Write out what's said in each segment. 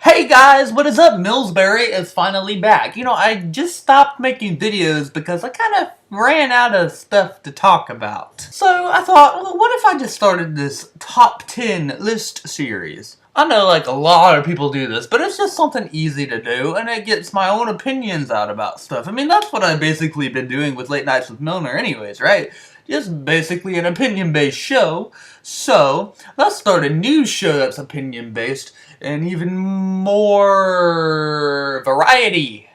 Hey guys, what is up? Millsbury is finally back. I just stopped making videos because I kind of ran out of stuff to talk about. So I thought, well, what if I just started this top 10 list series? I know a lot of people do this, but it's just something easy to do and it gets my own opinions out about stuff. I mean, that's what I've basically been doing with Late Nights with Milner anyways, right? Just basically an opinion-based show. So, let's start a new show that's opinion-based and even more variety.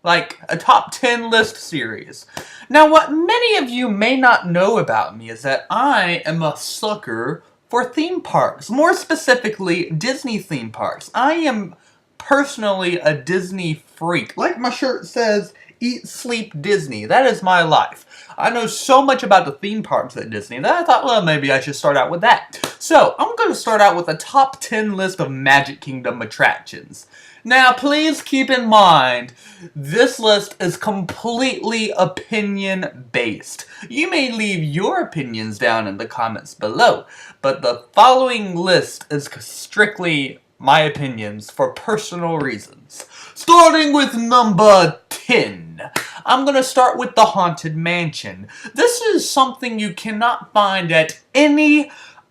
Like a top 10 list series. Now, what many of you may not know about me is that I am a sucker for theme parks. More specifically, Disney theme parks. I am personally a Disney freak. Like my shirt says, eat, sleep, Disney. That is my life. I know so much about the theme parks at Disney that I thought, well, maybe I should start out with that. So, I'm going to start out with a top 10 list of Magic Kingdom attractions. Now, please keep in mind, this list is completely opinion-based. You may leave your opinions down in the comments below, but the following list is strictly my opinions for personal reasons. Starting with number 10. I'm going to start with the Haunted Mansion. This is something you cannot find at any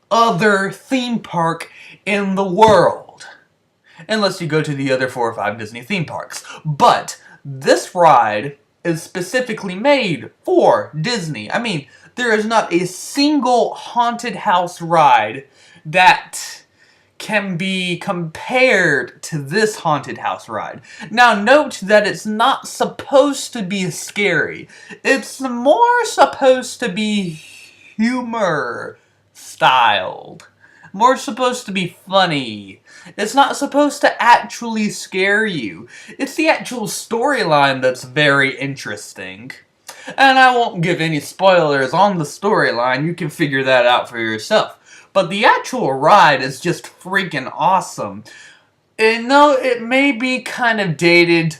other theme park in the world. Unless you go to the other 4 or 5 Disney theme parks. But this ride is specifically made for Disney. I mean, there is not a single haunted house ride that can be compared to this haunted house ride. Now note that it's not supposed to be scary. It's more supposed to be humor styled. More supposed to be funny. It's not supposed to actually scare you. It's the actual storyline that's very interesting. And I won't give any spoilers on the storyline, you can figure that out for yourself. But the actual ride is just freaking awesome. And though it may be kind of dated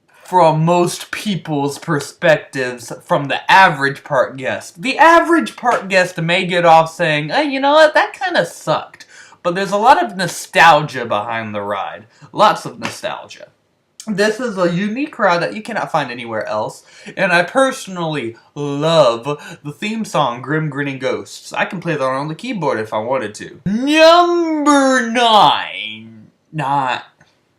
from most people's perspectives from the average park guest. The average park guest may get off saying, hey, you know what, that kind of sucked. But there's a lot of nostalgia behind the ride. Lots of nostalgia. This is a unique ride that you cannot find anywhere else, and I personally love the theme song, Grim Grinning Ghosts. I can play that on the keyboard if I wanted to. Number 9. Not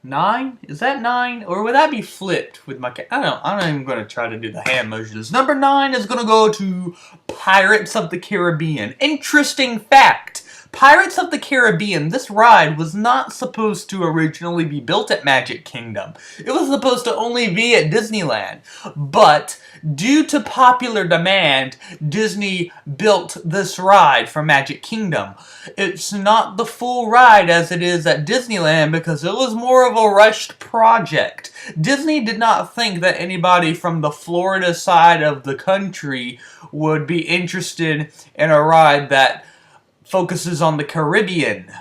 9? Is that 9? Or would that be flipped with my... I'm not even going to try to do the hand motions. Number 9 is going to go to Pirates of the Caribbean. Interesting fact. Pirates of the Caribbean, this ride was not supposed to originally be built at Magic Kingdom. It was supposed to only be at Disneyland. But, due to popular demand, Disney built this ride for Magic Kingdom. It's not the full ride as it is at Disneyland because it was more of a rushed project. Disney did not think that anybody from the Florida side of the country would be interested in a ride that focuses on the Caribbean,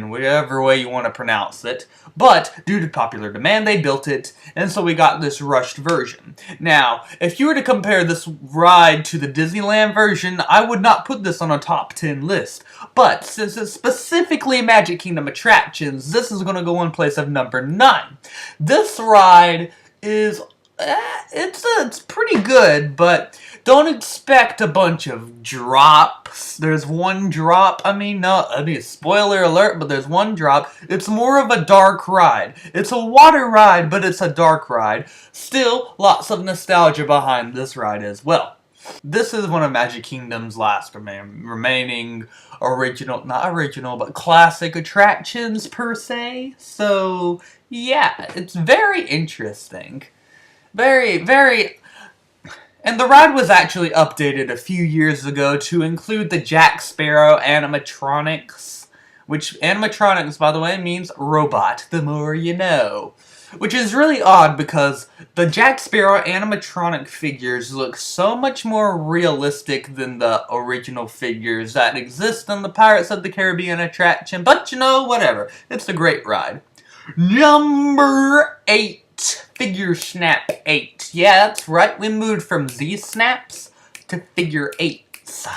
whatever way you want to pronounce it. But, due to popular demand, they built it, and so we got this rushed version. Now, if you were to compare this ride to the Disneyland version, I would not put this on a top 10 list. But, since it's specifically Magic Kingdom attractions, this is going to go in place of number 9. This ride is... it's pretty good, but don't expect a bunch of drops. There's one drop. Spoiler alert, but there's one drop. It's more of a dark ride. It's a water ride, but it's a dark ride. Still, lots of nostalgia behind this ride as well. This is one of Magic Kingdom's last remaining but classic attractions per se. So, yeah, it's very interesting. Very, and the ride was actually updated a few years ago to include the Jack Sparrow animatronics, which animatronics, by the way, means robot, the more you know. Which is really odd because the Jack Sparrow animatronic figures look so much more realistic than the original figures that exist in the Pirates of the Caribbean attraction, but whatever. It's a great ride. Number 8. Figure Snap 8. Yeah, that's right. We moved from Z-Snaps to Figure 8s.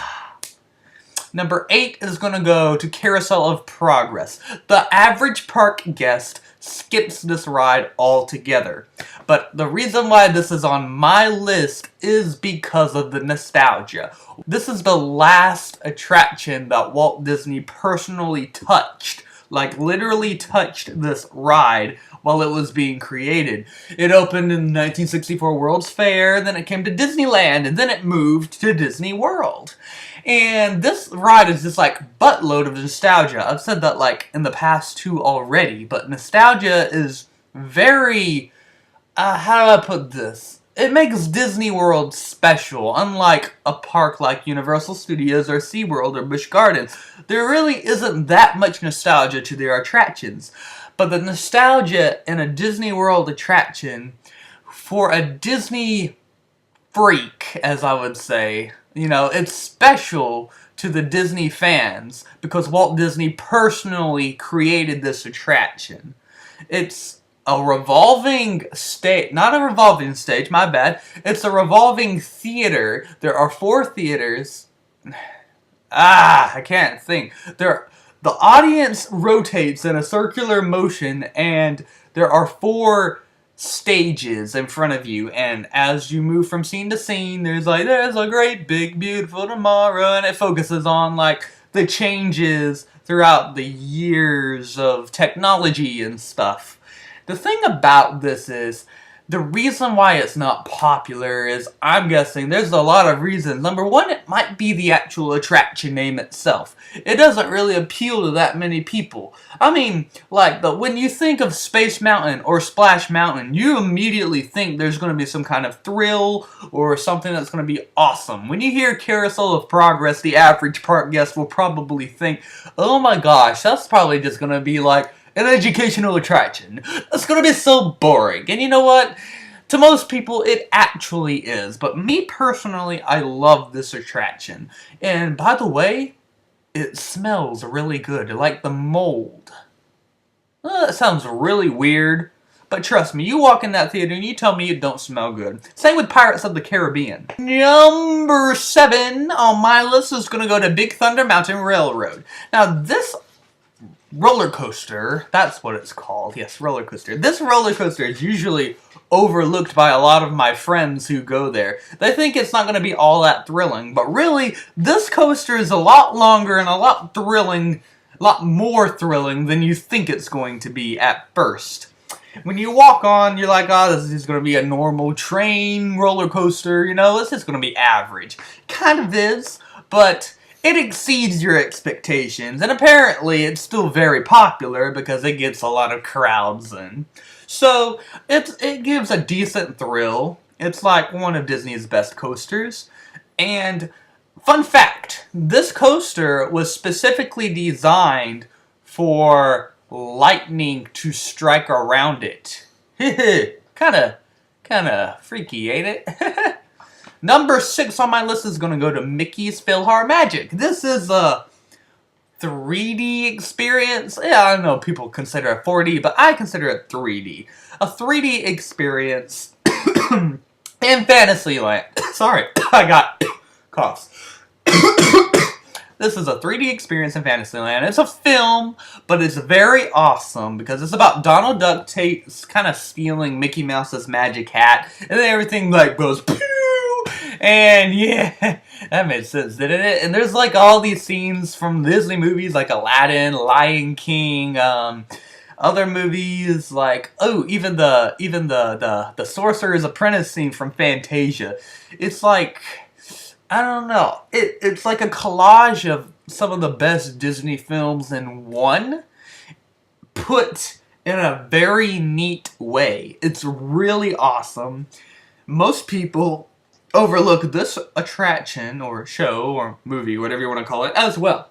Number 8 is going to go to Carousel of Progress. The average park guest skips this ride altogether. But the reason why this is on my list is because of the nostalgia. This is the last attraction that Walt Disney personally touched. Like, literally touched this ride while it was being created. It opened in the 1964 World's Fair, then it came to Disneyland, and then it moved to Disney World. And this ride is just like buttload of nostalgia. I've said that like in the past 2 already, but nostalgia is very, how do I put this? It makes Disney World special, unlike a park like Universal Studios or SeaWorld or Busch Gardens. There really isn't that much nostalgia to their attractions. But the nostalgia in a Disney World attraction, for a Disney freak, as I would say, you know, it's special to the Disney fans because Walt Disney personally created this attraction. It's a revolving stage, not a revolving stage, my bad. It's a revolving theater. There are 4 theaters. I can't think. The audience rotates in a circular motion, and there are 4 stages in front of you, and as you move from scene to scene, there's a great big beautiful tomorrow, and it focuses on like the changes throughout the years of technology and stuff. The thing about this is, the reason why it's not popular is, I'm guessing, there's a lot of reasons. Number 1, it might be the actual attraction name itself. It doesn't really appeal to that many people. I mean, like, when you think of Space Mountain or Splash Mountain, you immediately think there's going to be some kind of thrill or something that's going to be awesome. When you hear Carousel of Progress, the average park guest will probably think, oh my gosh, that's probably just going to be like an educational attraction. It's gonna be so boring. And you know what? To most people, it actually is. But me personally, I love this attraction. And by the way, it smells really good. Like the mold. That sounds really weird. But trust me, you walk in that theater and you tell me it don't smell good. Same with Pirates of the Caribbean. Number 7 on my list is gonna go to Big Thunder Mountain Railroad. Now this roller coaster, that's what it's called. Yes, roller coaster. This roller coaster is usually overlooked by a lot of my friends who go there. They think it's not going to be all that thrilling, but really, this coaster is a lot longer and a lot more thrilling than you think it's going to be at first. When you walk on, you're like, oh, this is going to be a normal train roller coaster, you know, this is going to be average. Kind of is, but it exceeds your expectations, and apparently it's still very popular because it gets a lot of crowds in. So, it gives a decent thrill. It's like one of Disney's best coasters. And, fun fact, this coaster was specifically designed for lightning to strike around it. Kinda freaky, ain't it? Number 6 on my list is going to go to Mickey's PhilharMagic. This is a 3D experience. Yeah, I know people consider it 4D, but I consider it 3D. A 3D experience in Fantasyland. Sorry, I got coughs. This is a 3D experience in Fantasyland. It's a film, but it's very awesome because it's about Donald Duck kind of stealing Mickey Mouse's magic hat, and then everything like goes pew! And yeah, that made sense, didn't it? And there's like all these scenes from Disney movies like Aladdin, Lion King, other movies like, oh, even the Sorcerer's Apprentice scene from Fantasia. It's like, I don't know. It's like a collage of some of the best Disney films in one, put in a very neat way. It's really awesome. Most people overlook this attraction or show or movie, whatever you want to call it, as well.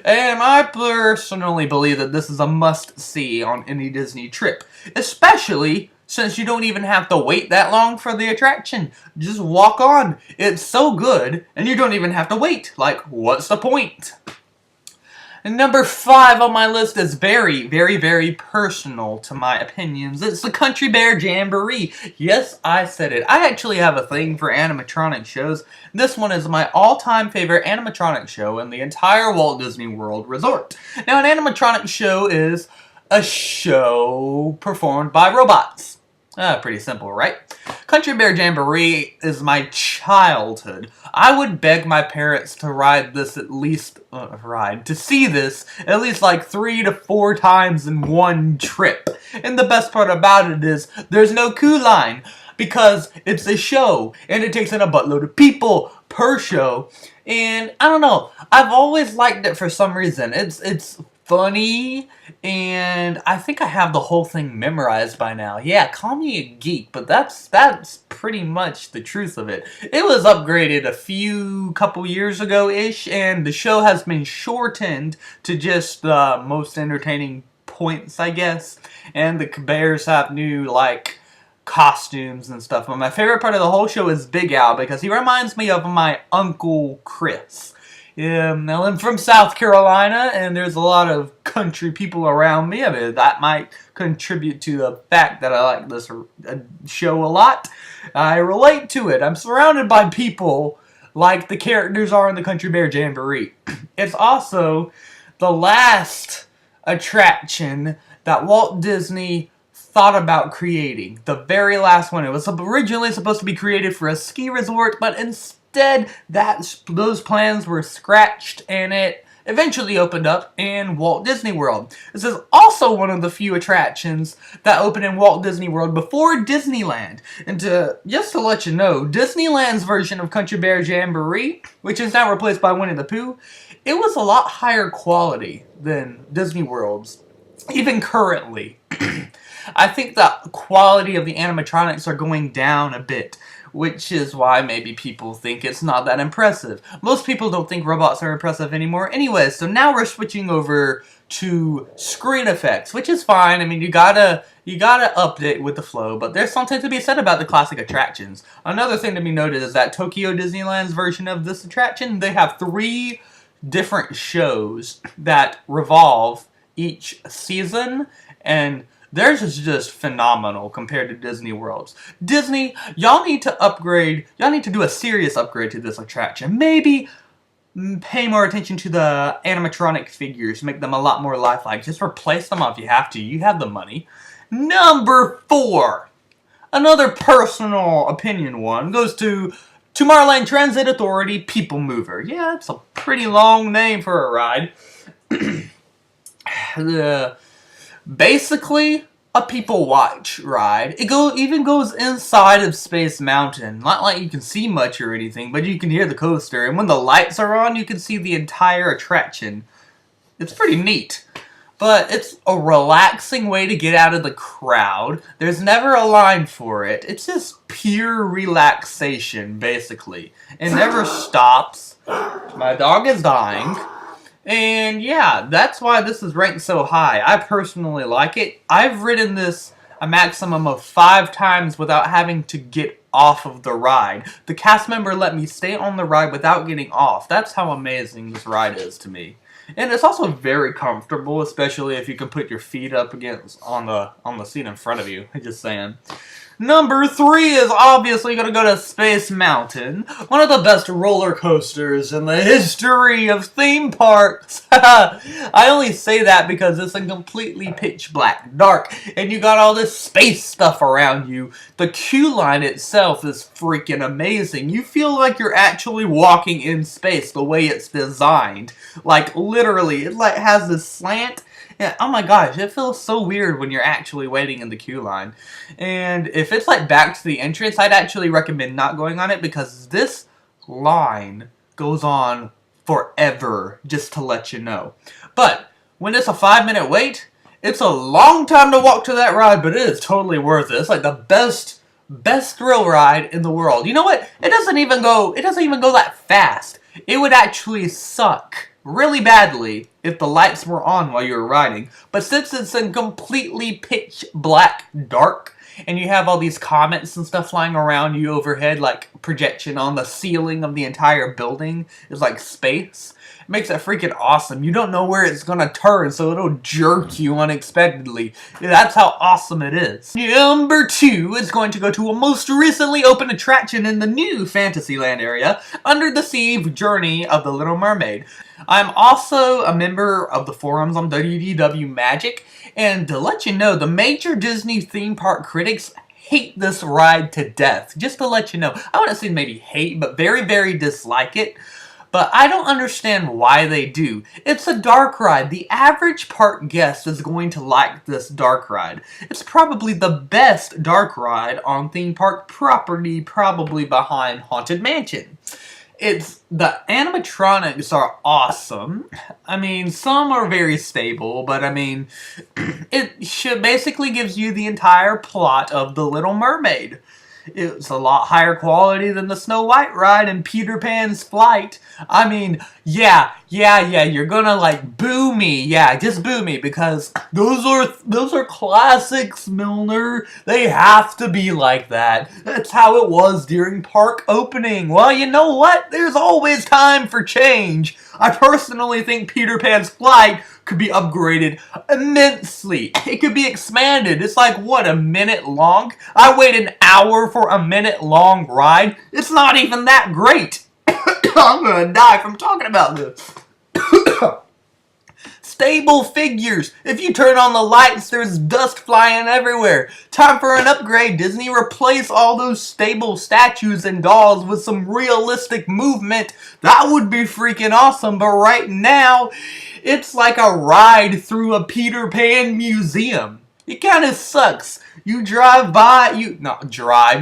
And I personally believe that this is a must-see on any Disney trip, especially since you don't even have to wait that long for the attraction. Just walk on. It's so good, and you don't even have to wait. Like, what's the point? And number 5 on my list is very, very, very personal to my opinions. It's the Country Bear Jamboree. Yes, I said it. I actually have a thing for animatronic shows. This one is my all-time favorite animatronic show in the entire Walt Disney World Resort. Now, an animatronic show is a show performed by robots. Pretty simple, right? Country Bear Jamboree is my childhood. I would beg my parents to ride this at least, to see this at least like 3 to 4 times in one trip. And the best part about it is there's no queue line because it's a show and it takes in a buttload of people per show. And I don't know, I've always liked it for some reason. It's funny, and I think I have the whole thing memorized by now. Yeah, call me a geek, but that's pretty much the truth of it. It was upgraded a couple years ago-ish, and the show has been shortened to just the most entertaining points, I guess. And the bears have new, like, costumes and stuff. But my favorite part of the whole show is Big Al, because he reminds me of my Uncle Chris. Yeah, now I'm from South Carolina, and there's a lot of country people around me. I mean, that might contribute to the fact that I like this show a lot. I relate to it. I'm surrounded by people like the characters are in the Country Bear Jamboree. It's also the last attraction that Walt Disney thought about creating. The very last one. It was originally supposed to be created for a ski resort, but instead, those plans were scratched, and it eventually opened up in Walt Disney World. This is also one of the few attractions that opened in Walt Disney World before Disneyland. And just to let you know, Disneyland's version of Country Bear Jamboree, which is now replaced by Winnie the Pooh, it was a lot higher quality than Disney World's, even currently. I think the quality of the animatronics are going down a bit, which is why maybe people think it's not that impressive. Most people don't think robots are impressive anymore anyway, so now we're switching over to screen effects, which is fine. I mean, you gotta update with the flow, but there's something to be said about the classic attractions. Another thing to be noted is that Tokyo Disneyland's version of this attraction, they have 3 different shows that revolve each season, and theirs is just phenomenal compared to Disney World's. Disney, y'all need to upgrade. Y'all need to do a serious upgrade to this attraction. Maybe pay more attention to the animatronic figures. Make them a lot more lifelike. Just replace them if you have to. You have the money. Number 4. Another personal opinion one goes to Tomorrowland Transit Authority People Mover. Yeah, it's a pretty long name for a ride. Basically, a people watch ride. It even goes inside of Space Mountain. Not like you can see much or anything, but you can hear the coaster. And when the lights are on, you can see the entire attraction. It's pretty neat. But it's a relaxing way to get out of the crowd. There's never a line for it. It's just pure relaxation, basically. It never stops. My dog is dying. And yeah, that's why this is ranked so high. I personally like it. I've ridden this a maximum of 5 times without having to get off of the ride. The cast member let me stay on the ride without getting off. That's how amazing this ride is to me. And it's also very comfortable, especially if you can put your feet up against on the seat in front of you. Just saying. Number 3 is obviously going to go to Space Mountain, one of the best roller coasters in the history of theme parks. I only say that because it's a completely pitch black dark, and you got all this space stuff around you. The queue line itself is freaking amazing. You feel like you're actually walking in space the way it's designed. Like, literally, it like has this slant. Yeah, oh my gosh, it feels so weird when you're actually waiting in the queue line. And if it's like back to the entrance, I'd actually recommend not going on it because this line goes on forever, just to let you know. But when it's a 5-minute wait, it's a long time to walk to that ride, but it is totally worth it. It's like the best thrill ride in the world. You know what? It doesn't even go that fast. It would actually suck really badly if the lights were on while you were riding. But since it's in completely pitch black dark, and you have all these comets and stuff flying around you overhead, like projection on the ceiling of the entire building is like space, It makes it freaking awesome. You don't know where it's gonna turn, so it'll jerk you unexpectedly. That's how awesome it is. Number 2 is going to go to a most recently opened attraction in the new Fantasyland area, Under the Sea Journey of the Little Mermaid. I'm also a member of the forums on WDW Magic, and to let you know, the major Disney theme park critics hate this ride to death. Just to let you know. I wouldn't say maybe hate, but very, very dislike it. But I don't understand why they do. It's a dark ride. The average park guest is going to like this dark ride. It's probably the best dark ride on theme park property, probably behind Haunted Mansion. The animatronics are awesome. I mean, some are very stable, but I mean, it basically gives you the entire plot of The Little Mermaid. It's a lot higher quality than the Snow White ride and Peter Pan's Flight. I mean, yeah, you're gonna like boo me. Yeah, just boo me because those are classics, Milner. They have to be like that. That's how it was during park opening. Well, you know what? There's always time for change. I personally think Peter Pan's Flight could be upgraded immensely. It could be expanded. It's like, what, a minute long? I wait an hour for a minute long ride? It's not even that great. I'm gonna die from talking about this. Stable figures. If you turn on the lights, there's dust flying everywhere. Time for an upgrade, Disney. Replace all those stable statues and dolls with some realistic movement. That would be freaking awesome, but right now, it's like a ride through a Peter Pan museum. It kind of sucks. You drive by, you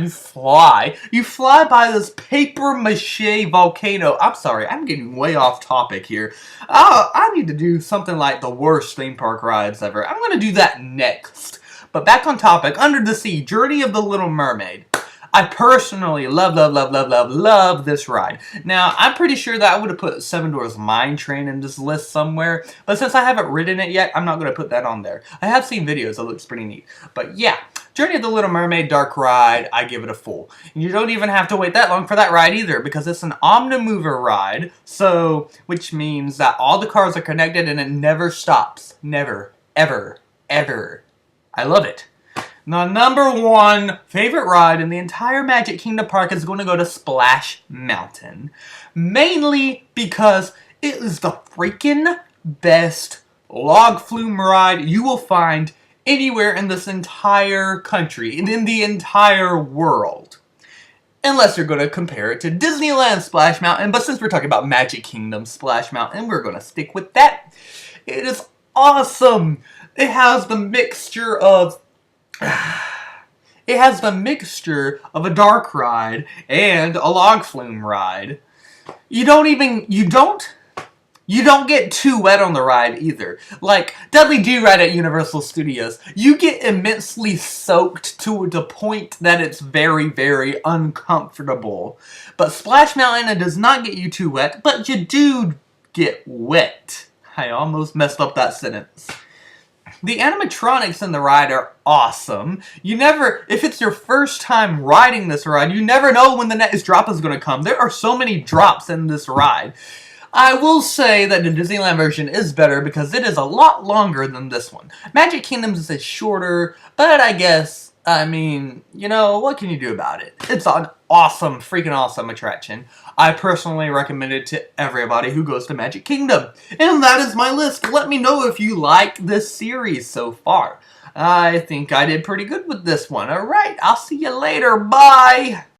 fly. You fly by this paper mache volcano. I'm sorry, I'm getting way off topic here. I need to do something like the worst theme park rides ever. I'm going to do that next. But back on topic, Under the Sea, Journey of the Little Mermaid. I personally love this ride. Now, I'm pretty sure that I would have put Seven Dwarfs Mine Train in this list somewhere, but since I haven't ridden it yet, I'm not going to put that on there. I have seen videos, it looks pretty neat. But yeah, Journey of the Little Mermaid Dark Ride, I give it a full. And you don't even have to wait that long for that ride either, because it's an Omnimover ride, which means that all the cars are connected and it never stops. Never, ever, ever. I love it. The number 1 favorite ride in the entire Magic Kingdom park is going to go to Splash Mountain. Mainly because it is the freaking best log flume ride you will find anywhere in this entire country and in the entire world. Unless you're going to compare it to Disneyland Splash Mountain, but since we're talking about Magic Kingdom Splash Mountain, we're going to stick with that. It is awesome. It has the mixture of a dark ride and a log flume ride. You don't get too wet on the ride either. Like Dudley Do Ride at Universal Studios, you get immensely soaked to the point that it's very, very uncomfortable. But Splash Mountain, it does not get you too wet, but you do get wet. I almost messed up that sentence. The animatronics in the ride are awesome. If it's your first time riding this ride, you never know when the next drop is going to come. There are so many drops in this ride. I will say that the Disneyland version is better because it is a lot longer than this one. Magic Kingdom's is shorter, but I mean, what can you do about it? It's an awesome, freaking awesome attraction. I personally recommend it to everybody who goes to Magic Kingdom. And that is my list. Let me know if you like this series so far. I think I did pretty good with this one. Alright, I'll see you later. Bye!